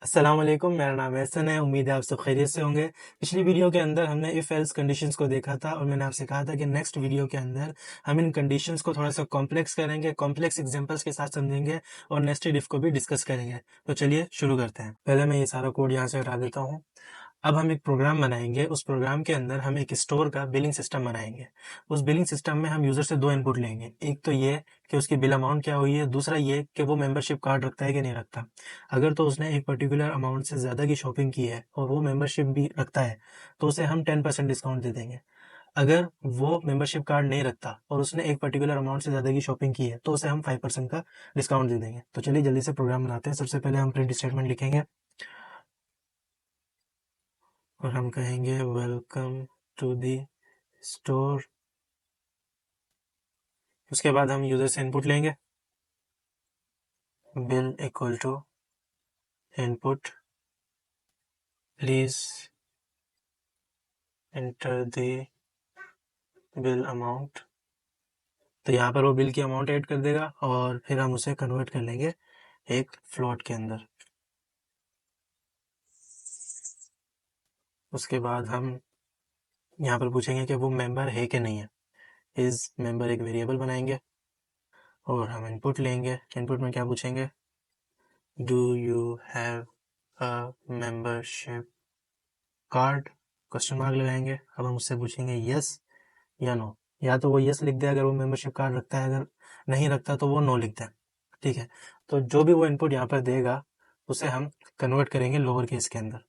अस्सलाम वालेकुम, मेरा नाम एहसन है। उम्मीद है आप सब खैरियत से होंगे। पिछली वीडियो के अंदर हमने इफ़ एल्स कंडीशंस को देखा था और मैंने आपसे कहा था कि नेक्स्ट वीडियो के अंदर हम इन कंडीशंस को थोड़ा सा कॉम्प्लेक्स करेंगे, कॉम्प्लेक्स एग्जांपल्स के साथ समझेंगे और नेस्टेड इफ को भी डिस्कस करेंगे। तो चलिए शुरू करते हैं। पहले मैं ये सारा कोड यहाँ से हटा देता हूँ। अब हम एक प्रोग्राम बनाएंगे। उस प्रोग्राम के अंदर हम एक स्टोर का बिलिंग सिस्टम बनाएंगे। उस बिलिंग सिस्टम में हम यूजर से दो इनपुट लेंगे। एक तो ये कि उसकी बिल अमाउंट क्या हुई है, दूसरा ये कि वो मेंबरशिप कार्ड रखता है कि नहीं रखता। अगर तो उसने एक पर्टिकुलर अमाउंट से ज़्यादा की शॉपिंग की है और वो मेंबरशिप भी रखता है तो उसे हम 10% डिस्काउंट दे देंगे। अगर वो मेंबरशिप कार्ड नहीं रखता और उसने एक पर्टिकुलर अमाउंट से ज़्यादा की शॉपिंग की है तो उसे हम 5% का डिस्काउंट दे देंगे। तो चलिए जल्दी से प्रोग्राम बनाते हैं। सबसे पहले हम प्रिंट स्टेटमेंट लिखेंगे और हम कहेंगे वेलकम टू दी स्टोर। उसके बाद हम यूजर से इनपुट लेंगे, bill equal to input, please enter the bill amount. तो यहाँ पर वो बिल की अमाउंट ऐड कर देगा और फिर हम उसे कन्वर्ट कर लेंगे एक फ्लोट के अंदर। उसके बाद हम यहाँ पर पूछेंगे कि वो मेंबर है कि नहीं है। इस मेंबर एक वेरिएबल बनाएंगे और हम इनपुट लेंगे। इनपुट में क्या पूछेंगे, do you have a membership card, question mark लगाएंगे। अब हम उससे पूछेंगे यस या नो। या तो वो यस लिख दे अगर वो मेंबरशिप कार्ड रखता है, अगर नहीं रखता तो वो नो लिख दे। ठीक है, तो जो भी वो इनपुट यहाँ पर देगा उसे हम कन्वर्ट करेंगे लोअर केस के अंदर।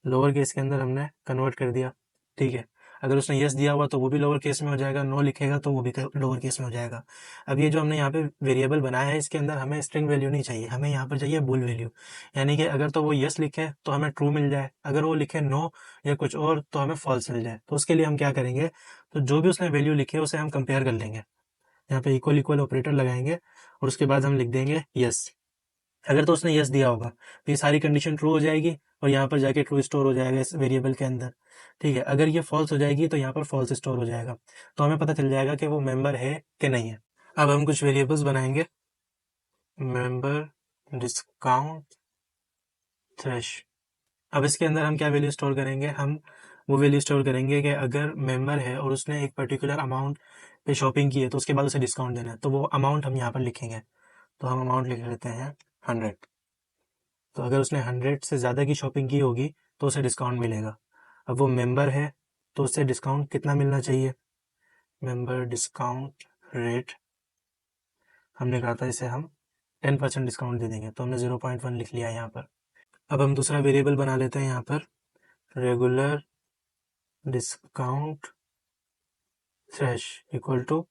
लोअर केस के अंदर हमने कन्वर्ट कर दिया। ठीक है, अगर उसने यस दिया हुआ तो वो भी लोअर केस में हो जाएगा, नो लिखेगा तो वो भी लोअर केस में हो जाएगा। अब ये जो हमने यहाँ पे वेरिएबल बनाया है इसके अंदर हमें स्ट्रिंग वैल्यू नहीं चाहिए, हमें यहाँ पर चाहिए बुल वैल्यू। यानी कि अगर तो वो यस लिखे तो हमें ट्रू मिल जाए, अगर वो लिखे नो या कुछ और तो हमें फॉल्स मिल जाए। तो उसके लिए हम क्या करेंगे, तो जो भी उसने वैल्यू लिखी है उसे हम कंपेयर कर लेंगे। यहाँ पे इक्वल इक्वल ऑपरेटर लगाएंगे और उसके बाद हम लिख देंगे यस। अगर तो उसने यस दिया होगा तो ये सारी कंडीशन ट्रू हो जाएगी और यहाँ पर जाके ट्रू स्टोर हो जाएगा इस वेरिएबल के अंदर। ठीक है, अगर ये फॉल्स हो जाएगी तो यहाँ पर फॉल्स स्टोर हो जाएगा। तो हमें पता चल जाएगा कि वो मेंबर है कि नहीं है। अब हम कुछ वेरिएबल्स बनाएंगे, मेंबर डिस्काउंट थ्रेश। अब इसके अंदर हम क्या वैल्यू स्टोर करेंगे, हम वो वैल्यू स्टोर करेंगे कि अगर मेंबर है और उसने एक पर्टिकुलर अमाउंट पे शॉपिंग की है तो उसके बाद उसे डिस्काउंट देना है, तो वो अमाउंट हम यहाँ पर लिखेंगे। तो हम अमाउंट लिख लेते हैं 100। तो अगर उसने 100 से ज़्यादा की शॉपिंग की होगी तो उसे डिस्काउंट मिलेगा। अब वो मेंबर है तो उससे डिस्काउंट कितना मिलना चाहिए, मेंबर डिस्काउंट रेट हमने कहा था इसे हम 10% डिस्काउंट दे देंगे, तो हमने 0.1 लिख लिया यहाँ पर। अब हम दूसरा वेरिएबल बना लेते हैं यहाँ पर, regular discount thresh equal to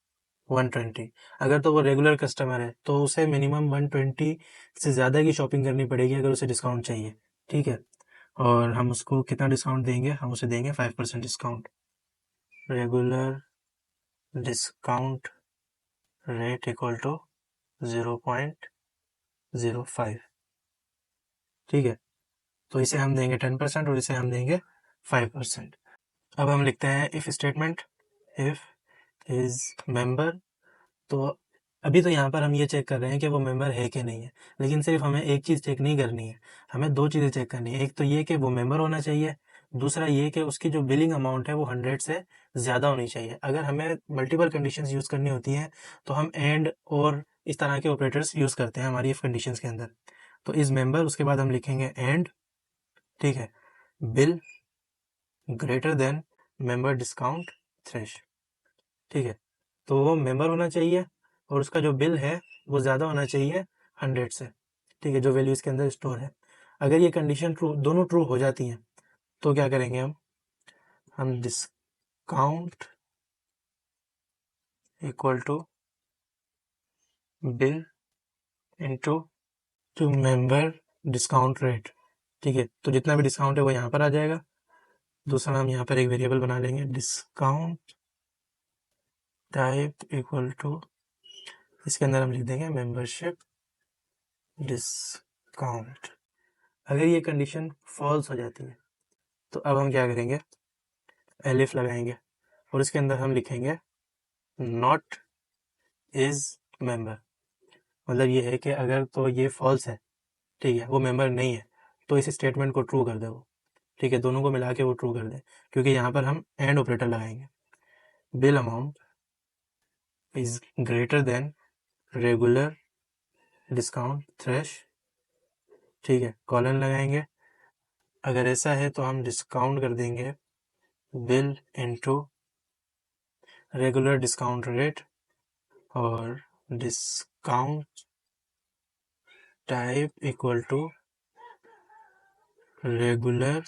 120। अगर तो वो रेगुलर कस्टमर है तो उसे मिनिमम 120 से ज़्यादा की शॉपिंग करनी पड़ेगी अगर उसे डिस्काउंट चाहिए। ठीक है, और हम उसको कितना डिस्काउंट देंगे, हम उसे देंगे 5% discount. Regular discount rate equal to 0.05। ठीक है, तो इसे हम देंगे 10% और इसे हम देंगे 5%। अब हम लिखते हैं if statement, if is member. तो अभी तो यहाँ पर हम ये चेक कर रहे हैं कि वो मेंबर है कि नहीं है, लेकिन सिर्फ हमें एक चीज़ चेक नहीं करनी है, हमें दो चीज़ें चेक करनी है। एक तो ये कि वो मेंबर होना चाहिए, दूसरा ये कि उसकी जो बिलिंग अमाउंट है वो 100 से ज़्यादा होनी चाहिए। अगर हमें मल्टीपल कंडीशंस यूज़ करनी होती हैं तो हम एंड और इस तरह के ऑपरेटर्स यूज़ करते हैं हमारी इफ कंडीशंस के अंदर। तो इस मेंबर, उसके बाद हम लिखेंगे एंड। ठीक है, bill greater than member discount thresh. ठीक है, तो वो मेंबर होना चाहिए और उसका जो बिल है वो ज़्यादा होना चाहिए 100 से। ठीक है, जो वैल्यू इसके अंदर स्टोर है। अगर ये कंडीशन ट्रू, दोनों ट्रू हो जाती हैं तो क्या करेंगे, हम discount equal to bill into to member discount rate. ठीक है, तो जितना भी डिस्काउंट है वो यहाँ पर आ जाएगा। दूसरा हम यहाँ पर एक वेरिएबल बना लेंगे, डिस्काउंट टाइप इक्वल टू, इसके अंदर हम लिख देंगे मेंबरशिप डिस्काउंट। अगर ये कंडीशन फॉल्स हो जाती है तो अब हम क्या करेंगे, एलिफ लगाएंगे और इसके अंदर हम लिखेंगे नॉट इज मेंबर। मतलब ये है कि अगर तो ये फॉल्स है ठीक है, वो मेंबर नहीं है, तो इस स्टेटमेंट को ट्रू कर दे वो। ठीक है, दोनों को मिला के वो ट्रू कर दे, क्योंकि यहाँ पर हम एंड ऑपरेटर लगाएंगे। Bill amount is greater than regular discount thresh. ठीक है, कॉलन लगाएंगे। अगर ऐसा है तो हम डिस्काउंट कर देंगे bill into regular discount rate और discount type equal to regular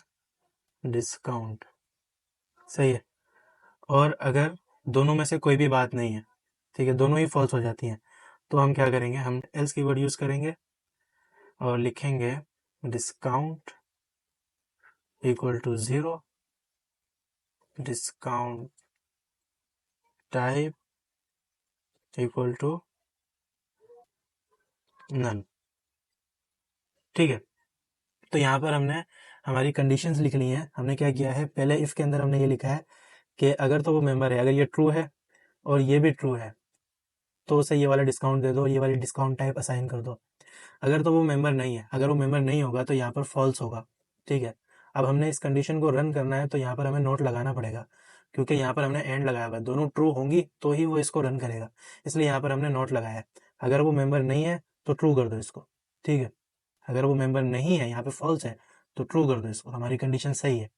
discount. सही है। और अगर दोनों में से कोई भी बात नहीं है, ठीक है, दोनों ही फॉल्स हो जाती हैं, तो हम क्या करेंगे, हम एल्स कीवर्ड यूज करेंगे और लिखेंगे discount equal to 0, discount type equal to none. ठीक है, तो यहाँ पर हमने हमारी कंडीशंस लिख ली हैं। हमने क्या किया है, पहले इफ के अंदर हमने ये लिखा है कि अगर तो वो मेंबर है, अगर ये ट्रू है और ये भी ट्रू है, तो उसे ये वाला डिस्काउंट दे दो, ये वाली डिस्काउंट टाइप असाइन कर दो। अगर तो वो मेंबर नहीं है, अगर वो मेंबर नहीं होगा तो यहाँ पर फॉल्स होगा। ठीक है, अब हमने इस कंडीशन को रन करना है, तो यहाँ पर हमें नोट लगाना पड़ेगा, क्योंकि यहाँ पर हमने एंड लगाया हुआ है, दोनों ट्रू होंगी तो ही वो इसको रन करेगा, इसलिए यहाँ पर हमने नोट लगाया है। अगर वो मेंबर नहीं है तो ट्रू कर दो इसको। ठीक है, अगर वो मेंबर नहीं है, यहाँ पे फॉल्स है, तो ट्रू कर दो इसको, हमारी कंडीशन सही है।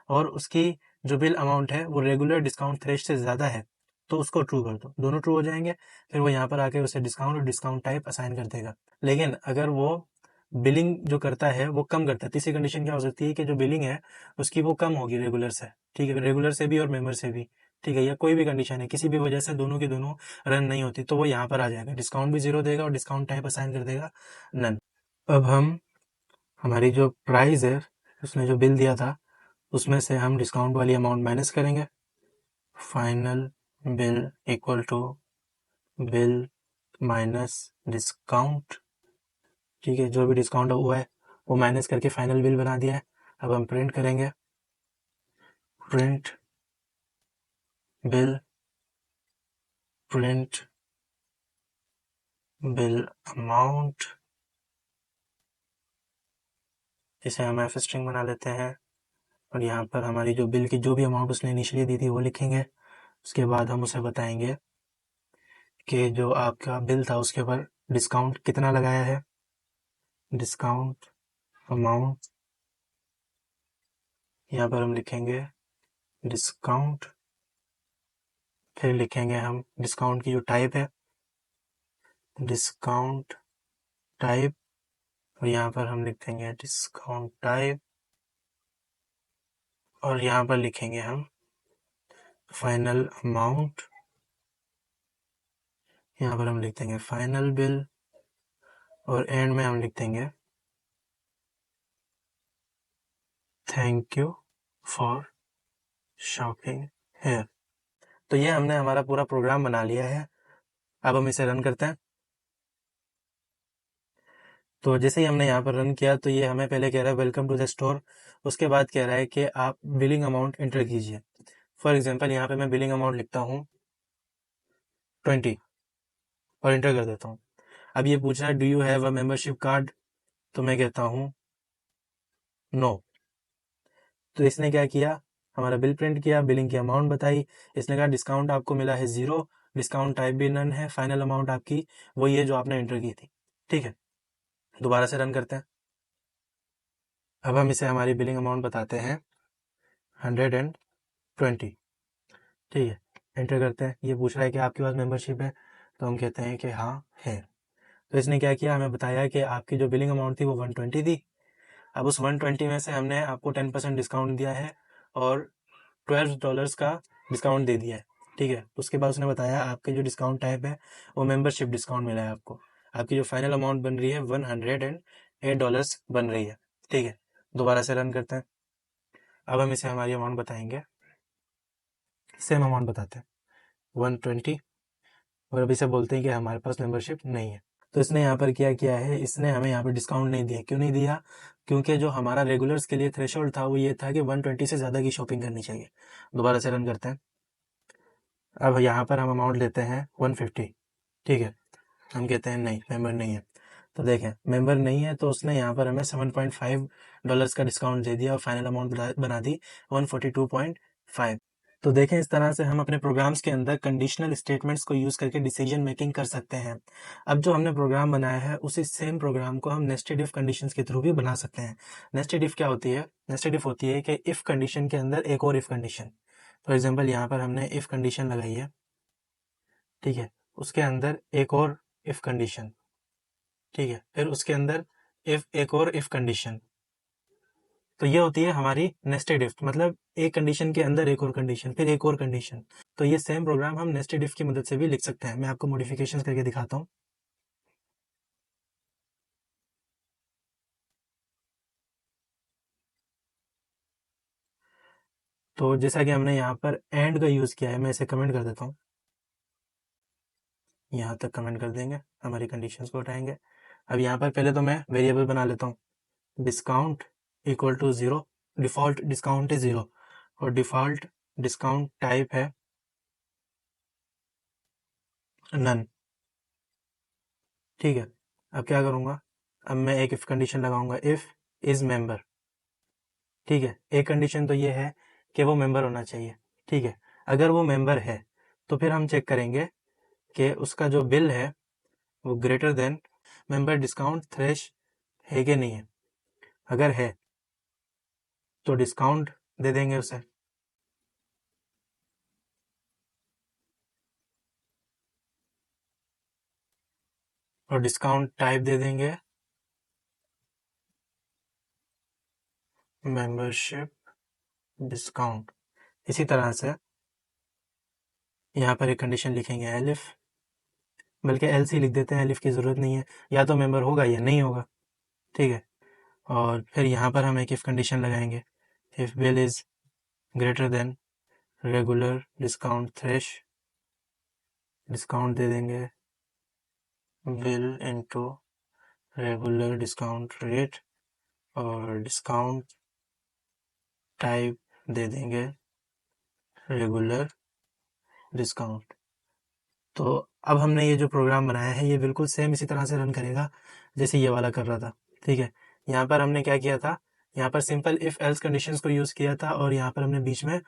और उसकी जो बिल अमाउंट है वो रेगुलर डिस्काउंट थ्रेश से ज़्यादा है, तो उसको ट्रू कर दो। दोनों ट्रू हो जाएंगे, फिर वो यहाँ पर आके उसे डिस्काउंट और डिस्काउंट टाइप असाइन कर देगा। लेकिन अगर वो बिलिंग जो करता है वो कम करता है, तीसरी कंडीशन क्या हो सकती है कि जो बिलिंग है उसकी वो कम होगी रेगुलर से। ठीक है, रेगुलर से भी और मेंबर से भी। ठीक है, या कोई भी कंडीशन है, किसी भी वजह से दोनों की दोनों रन नहीं होती, तो वो यहाँ पर आ जाएगा, डिस्काउंट भी 0 देगा और डिस्काउंट टाइप असाइन कर देगा नन। अब हम हमारी जो प्राइस है, उसने जो बिल दिया था, उसमें से हम डिस्काउंट वाली अमाउंट माइनस करेंगे। Final bill equal to bill minus discount. ठीक है, जो भी डिस्काउंट हुआ है वो माइनस करके फाइनल बिल बना दिया है। अब हम प्रिंट करेंगे, print bill, print bill amount. इसे हम एफ स्ट्रिंग बना लेते हैं और यहाँ पर हमारी जो बिल की जो भी अमाउंट उसने इनिशियली दी थी वो लिखेंगे। उसके बाद हम उसे बताएंगे कि जो आपका बिल था उसके ऊपर डिस्काउंट कितना लगाया है, डिस्काउंट अमाउंट। यहाँ पर हम लिखेंगे डिस्काउंट, फिर लिखेंगे हम डिस्काउंट की जो टाइप है, डिस्काउंट टाइप, और यहाँ पर हम लिख देंगे डिस्काउंट टाइप, और यहाँ पर लिखेंगे हम फाइनल अमाउंट। यहाँ पर हम लिख देंगे फाइनल बिल, और एंड में हम लिख देंगे thank you for shopping here. तो ये हमने हमारा पूरा प्रोग्राम बना लिया है। अब हम इसे रन करते हैं। तो जैसे ही हमने यहाँ पर रन किया, तो ये हमें पहले कह रहा है वेलकम टू द स्टोर। उसके बाद कह रहा है कि आप बिलिंग अमाउंट एंटर कीजिए। फॉर एग्जांपल यहाँ पे मैं बिलिंग अमाउंट लिखता हूँ 20 और एंटर कर देता हूँ। अब ये पूछ रहा है do you have a membership card, तो मैं कहता हूँ नो। तो इसने क्या किया, हमारा बिल प्रिंट किया, बिलिंग की अमाउंट बताई। इसने कहा डिस्काउंट आपको मिला है 0, डिस्काउंट टाइप भी नन है, फाइनल अमाउंट आपकी वही है जो आपने एंटर की थी। ठीक है, दोबारा से रन करते हैं। अब हम इसे हमारी बिलिंग अमाउंट बताते हैं 120। ठीक है, एंटर करते हैं। ये पूछ रहा है कि आपके पास मेंबरशिप है, तो हम कहते हैं कि हाँ है। तो इसने क्या किया, हमें बताया कि आपकी जो बिलिंग अमाउंट थी वो 120 थी। अब उस 120 में से हमने आपको 10% डिस्काउंट दिया है और $12 का डिस्काउंट दे दिया है। ठीक है, उसके बाद उसने बताया आपके जो डिस्काउंट टाइप है वो मेंबरशिप डिस्काउंट मिला है आपको। आपकी जो फाइनल अमाउंट बन रही है $108 बन रही है। ठीक है, दोबारा से रन करते हैं। अब हम इसे हमारी अमाउंट बताएंगे, सेम अमाउंट बताते हैं 120, और अभी से बोलते हैं कि हमारे पास मेंबरशिप नहीं है। तो इसने यहाँ पर क्या किया है, इसने हमें यहाँ पर डिस्काउंट नहीं दिया। क्यों नहीं दिया, क्योंकि जो हमारा रेगुलर्स के लिए थ्रेशोल्ड था वो ये था कि 120 से ज़्यादा की शॉपिंग करनी चाहिए। दोबारा से रन करते हैं। अब यहाँ पर हम अमाउंट लेते हैं 150। ठीक है, हम कहते हैं नहीं, मेंबर नहीं है। तो देखें मेंबर नहीं है तो उसने यहाँ पर हमें $7.5 का डिस्काउंट दे दिया और फाइनल अमाउंट बना दी 142.5। तो देखें इस तरह से हम अपने प्रोग्राम्स के अंदर कंडीशनल स्टेटमेंट्स को यूज़ करके डिसीजन मेकिंग कर सकते हैं। अब जो हमने प्रोग्राम बनाया है उसी सेम प्रोग्राम को हम नेस्टेड इफ कंडीशंस के थ्रू भी बना सकते हैं। नेस्टेड इफ क्या होती है? नेस्टेड इफ होती है कि इफ कंडीशन के अंदर एक और इफ कंडीशन। फॉर एग्जाम्पल यहाँ पर हमने इफ कंडीशन लगाई है, ठीक है, उसके अंदर एक और इफ कंडीशन, ठीक है, फिर उसके अंदर एक और इफ कंडीशन। तो ये होती है हमारी नेस्टेड इफ, मतलब एक कंडीशन के अंदर एक और कंडीशन, फिर एक और कंडीशन। तो ये सेम प्रोग्राम हम नेस्टेड इफ की मदद से भी लिख सकते हैं। मैं आपको मॉडिफिकेशंस करके दिखाता हूँ। तो जैसा कि हमने यहाँ पर एंड का यूज़ किया है, मैं इसे कमेंट कर देता हूँ, यहाँ तक कमेंट कर देंगे, हमारी कंडीशंस को हटाएंगे। अब यहाँ पर पहले तो मैं वेरिएबल बना लेता हूँ, discount equal to 0, default discount है 0 और डिफ़ॉल्ट डिस्काउंट टाइप है नन, ठीक है। अब क्या करूँगा, अब मैं एक इफ़ कंडीशन लगाऊंगा, इफ़ इज़ मेंबर, ठीक है। एक कंडीशन तो ये है कि वो मेंबर होना चाहिए, ठीक है। अगर वो मेंबर है तो फिर हम चेक करेंगे कि उसका जो बिल है वो greater than member discount thresh है कि नहीं है। अगर है तो डिस्काउंट दे देंगे उसे, और डिस्काउंट टाइप दे देंगे मेंबरशिप डिस्काउंट। इसी तरह से यहाँ पर एक कंडीशन लिखेंगे एलिफ, बल्कि एल सी लिख देते हैं, एलिफ की ज़रूरत नहीं है, या तो मेंबर होगा या नहीं होगा, ठीक है। और फिर यहाँ पर हम एक इफ़ कंडीशन लगाएंगे, if bill is greater than regular discount thresh, discount दे देंगे bill into regular discount rate, और डिस्काउंट टाइप दे देंगे रेगुलर डिस्काउंट। तो अब हमने ये जो प्रोग्राम बनाया है ये बिल्कुल सेम इसी तरह से रन करेगा जैसे ये वाला कर रहा था, ठीक है। यहाँ पर हमने क्या किया था, यहाँ पर सिंपल इफ एल्स कंडीशंस को यूज़ किया था और यहाँ पर हमने बीच में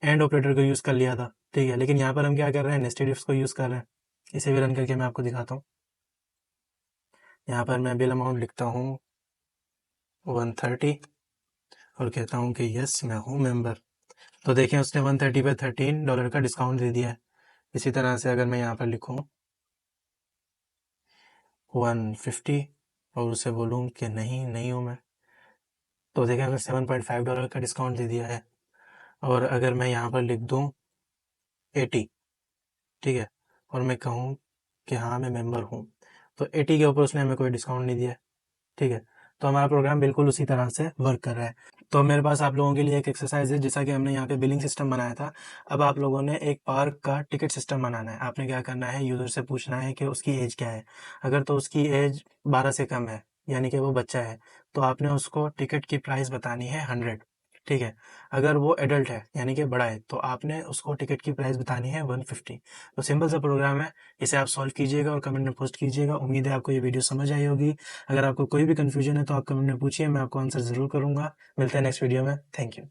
एंड ऑपरेटर को यूज़ कर लिया था, ठीक है। लेकिन यहाँ पर हम क्या कर रहे हैं, नेस्टेड इफ्स को यूज़ कर रहे हैं। इसे भी रन करके मैं आपको दिखाता हूँ। यहाँ पर मैं बिल अमाउंट लिखता हूँ 130 और कहता हूँ कि यस मैं हूँ मेंबर। तो देखें उसने 130 पे $13 का डिस्काउंट दे दिया है। इसी तरह से अगर मैं यहाँ पर लिखूँ 150 और उसे बोलूँ कि नहीं हूँ मैं, तो देखें अगर $7.5 का डिस्काउंट दे दिया है। और अगर मैं यहाँ पर लिख दूँ 80, ठीक है, और मैं कहूँ कि हाँ मैं मेंबर हूँ, तो 80 के ऊपर उसने हमें कोई डिस्काउंट नहीं दिया, ठीक है। तो हमारा प्रोग्राम बिल्कुल उसी तरह से वर्क कर रहा है। तो मेरे पास आप लोगों के लिए एक एक्सरसाइज है, जैसा कि हमने यहाँ पे बिलिंग सिस्टम बनाया था। अब आप लोगों ने एक पार्क का टिकट सिस्टम बनाना है। आपने क्या करना है, यूज़र से पूछना है कि उसकी एज क्या है। अगर तो उसकी एज 12 से कम है, यानी कि वो बच्चा है, तो आपने उसको टिकट की प्राइस बतानी है 100, ठीक है। अगर वो एडल्ट है यानी कि बड़ा है, तो आपने उसको टिकट की प्राइस बतानी है 150। तो सिंपल सा प्रोग्राम है, इसे आप सॉल्व कीजिएगा और कमेंट में पोस्ट कीजिएगा। उम्मीद है आपको ये वीडियो समझ आई होगी। अगर आपको कोई भी कन्फ्यूजन है तो आप कमेंट में पूछिए, मैं आपको आंसर ज़रूर करूँगा। मिलते हैं नेक्स्ट वीडियो में। Thank you.